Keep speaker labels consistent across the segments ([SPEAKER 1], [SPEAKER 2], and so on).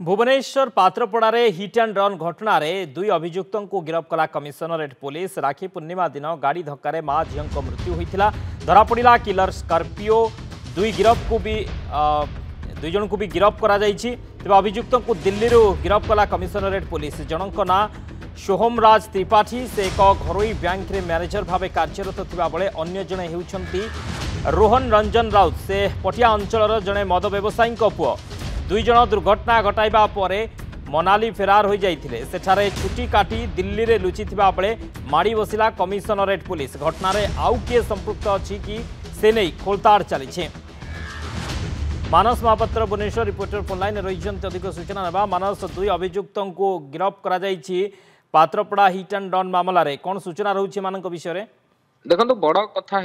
[SPEAKER 1] Bhubaneswar पात्रपड़ारे hit and run घटना दुई अभियुक्त को गिरफ कला कमिशनरेट पुलिस। राखी पूर्णिमा दिन गाड़ी धक्का माँ झील मृत्यु होता धरापड़ा किलर स्कॉर्पियो दुई जन को भी गिरफ कर अभियुक्त को दिल्ली गिरफ कला कमिशनरेट पुलिस। जनक ना सोहम राज त्रिपाठी से एक घरोई बैंक रे मैनेजर भाव कार्यरत थिबा बेले अन्य जने हेउछंती रोहन रंजन राउत से पटिया अंचल जड़े मद व्यवसायी पुओ। दुई जन दुर्घटना घटाइबा परे मनाली फेरार हो जाइथिले। सेठारे छुट्टी काटी दिल्ली रे लुचिथिबा बेले माड़ी बसिला कमिशनरेट पुलिस। घटना रे आउ किए संपृक्त अछि कि से नहीं खोलताड़ चली। Manas Mahapatra Bhubaneswar reporter phone line रही अधिक सूचना नेबा। मानस दुई अभियुक्त को गिरफ करा जाइछि पात्रपड़ा हिट एंड रन मामला रे कौन सूचना रहुछि मानक विषय रे?
[SPEAKER 2] देखो बड़ कथा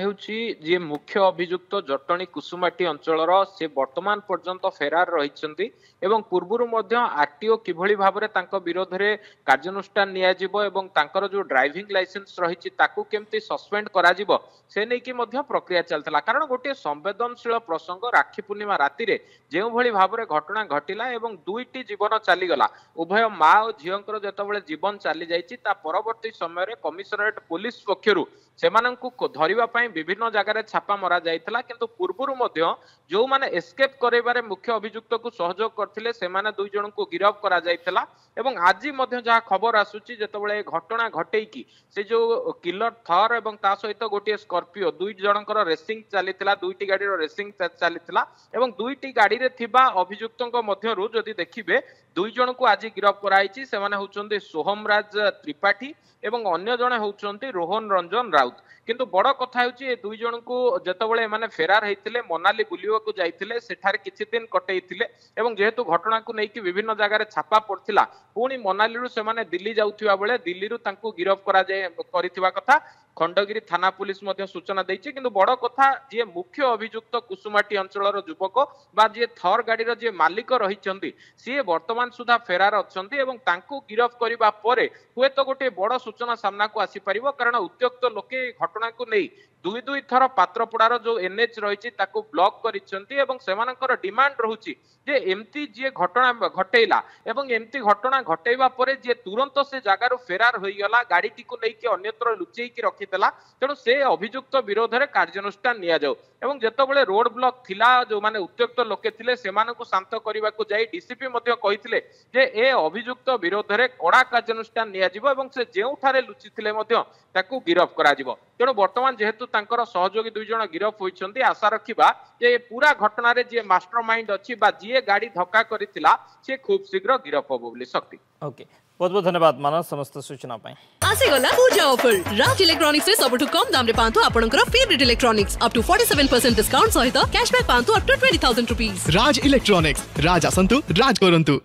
[SPEAKER 2] जे मुख्य अभियुक्त जटणी कुसुमाटी अंचल से वर्तमान पर्यंत फेरार रही पूर्वर आरटीओ किभली भाव में विरोध में कार्यानुष्ठान नियाजिबो एवं तांकर जो ड्राइविंग लाइसेंस रही केमती सस्पेंड करा जिवो से नहीं कि प्रक्रिया चलता। कारण गोटे संवेदनशील प्रसंग राखी पूर्णिमा राति रे जो भली भाव में घटना घटिला एवं दुईटी जीवन चलीगला। उभय माँ और झीओंकर जेतबेले जीवन चली जाइछि ता परवर्ती समय रे कमिशनरेट पुलिस पक्षरु सेमानंकु धरिबा पई विभिन्न जगह छापा मरा जाइतला। किंतु पूर्वरु मध्य जो माने एस्केप करेबारे मुख्य अभियुक्त को सहयोग करथिले सेमाने दुई जन को गिरफ करा जाइतला। एवं आज मध्य जहा खबर आसुची जेतबेले घटना घटेकी से जो किलर थर एवं ता सहित गोटे स्कॉर्पियो दुई जनकर रेसिंग चलीथिला। दुईटी गाड़ी रो रेसिंग चलीथिला एवं दुईटी गाड़ी रे थिबा अभियुक्तक मध्यरु जदि देखिबे दुई जन को आज गिरफ कराइछि। सेमाने होचंदी सोहम राज त्रिपाठी एवं अन्य जने होचंती रोहन रंजन राउत। किंतु बड़ कथा होची दुई जन को जेतबेले माने फेरार हेतिले मनाली बुलिवा को जाइतिले सेठार किछि दिन कटेइतिले एवं जेहेतु घटना को नेकी विभिन्न जगह छापा पड़थिला पुणी मनाली रु सेमाने दिल्ली जाउथिबा बेले दिल्ली रु तांको गिरफ करा जाय करिथिबा कथा खंडगिरी थाना पुलिस मध्य सूचना देइछि। किंतु बड़ कथा जे मुख्य अभियुक्त कुसुमाटी अंचलर युवक बा जे थर गाड़ी जे मालिक रहिचंदी सी वर्तमान सुधा फेरार अछंती एवं तांको गिरफ करिबा परे हुए तो गोटे बड़ सूचना सामना को आसी परिबो। कारण उत्त्यक्त लोके घटना को नहीं दुई दुई थर पात्रपड़ार जो एनएच रही ब्लॉक करिसेंती एवं सेमानकर डिमांड रहुची जे एमती जे घटना घटेला एवं एमती घटना घटेबा परे जे तुरंत से जगार फेरार हो गला गाड़ी को लेकिन अन्यत्र लुचेकी रखिदेला। तेणु से अभियुक्त विरोध में कार्यानुष्ठान निया जाऊ एवं जेतबेले रोड ब्लॉक थिला जो माने उत्त्यक्त लोके थिले सेमानकु शांत करबा को जाई डीसीपी मध्य कहिथिले जे ए अभियुक्त विरोध में कड़ा कार्यानुष्ठान निया जिवो एवं से जेउठारे लुचि थिले मध्य ताकू गिरफ करा जिवो। तेणु वर्तमान जेहेतु तांकर सहयोगी दुई जन गिरफ होइछंती आशा रखिबा जे पूरा घटना रे जे मास्टरमाइंड अछि बा जे गाड़ी धक्का करिथिला से खूब शीघ्र गिरफ होबो बोली शक्ति।
[SPEAKER 1] ओके बहुत बहुत धन्यवाद मानस समस्त सूचना पाई।
[SPEAKER 3] आसे गला पूजा ऑफर राज इलेक्ट्रॉनिक्स से सबठु कम दाम रे पांतु आपनकर favourite electronics up to 47% discount सहित कैशबैक पांतु up to 20,000 rupees.
[SPEAKER 4] Raj electronics Raj आसंतु राज करंतु।